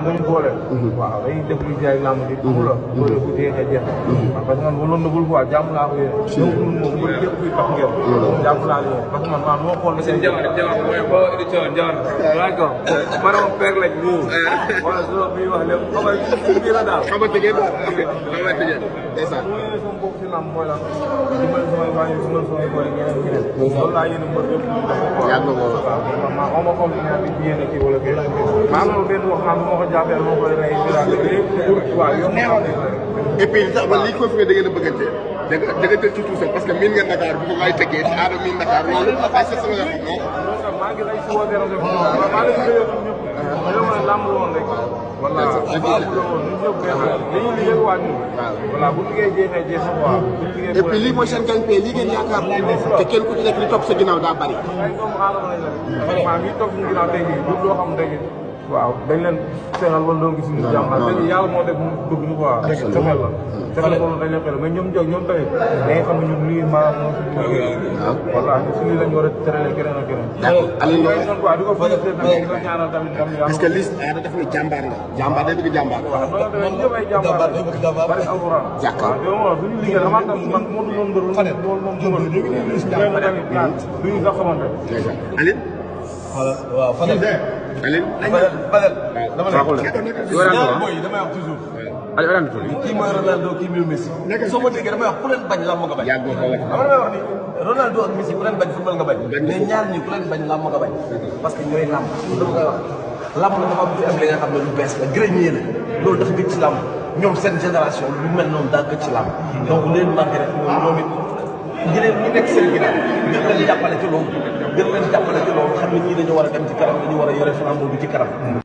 dañu boole. waaw dañuy def lu jaay làmb ji. xam nga boole bu jeexee jeex. waaw parce que man loolu nëbul quoi jàmm laa ko yéene. donc moom bu képp kuy tax ngeen. jàmm laa leen parce que man maa moo xool. seen jamono mooy boo émission jamono. waaw ko maanaam père lañ nii. wala su bi wax lépp xamal la daal. xamante ngeen xamante ngeen. ndeysaan. mu yéene sama bopp si làmb mooy lan. dimbali samay waa ñu dimbali samay boole ñeneen ñeneen. loolu laa yéene mbër yëpp ñu def ko. yàgg nga ko waaw maa xaw ma comme ni yéene kii wala kii. maa ngi benn wax xam moo ko jàppee moo koy rey et puis li tax ba lii confirmé da ngeen a bëggante da nga tëj ci tout parce que miin nga Dakar bu ko ngay tëggee te aada miin Dakar loolu ay sa sama yoo xam non maa ngi lay si woote rajo bi maa ngi lay ñëpp dañoo mën a làmb woon rek voilà dañuy liggéey waat ñu voilà bu liggéey jeexee jeexee waaw et puis lii mooy seen gagne-pain lii ngeen yaakaar te kenn ku ci nekk li topp sa ginnaaw daa bari ay doomu aadama lañ la vraiment ñi topp suñu ginnaaw tey jii du loo xam tey waaw dañ leen seetal wala doo gis ñu jàmm te yàlla moo def mu bëgg ñu quoi cofeel la cofeel loolu dañ leen xel mais ñoom jóg ñoom tamit dañuy xam ne ñun lii maanaam moo suñu voilà si lii lañ war a tëralee keneen ak keneen Aliou noonu quoi di ko félicité tamit di ko ñaanal tamit tam parce que liste aada def na jàmbaar la jàmbaar day bëgg jàmbaar waaw noonu tamit ñëpp ay jàmbaar bari alxuraan jàkkaar waaw duñu liggéey xamante man moo du noonu mbër loolu moom duñu sax xamante Aliou waaw Fadel. Aliou. Fadel. dama ne ñaar boy yi damay wax toujours. kii mooy Ronaldo kii mooy Messi. soo ma déggee damay wax ku leen bañ lamb nga bañ. yàgg nga ko wax. xam nga damay wax ni Ronaldo ak Messi ku leen bañ football nga bañ. mais ñaar ñi ku leen bañ lamb nga bañ. parce que ñooy lamb dama koy wax. lamb la dafa am fi am li nga xam ne lu bees la grenier la loolu dafa gëj ci lamb ñoom seen génération lu mel noonu daa gëj ci lamb donc leen manqué rek ñoom it ñeneen ñi nekk seen ginnaaw gën leen jàppale ci loolu gën leen jàppale ci loolu xam ne ñii dañu war a dem ci kanam dañu war a yore flambeau bi ci kanam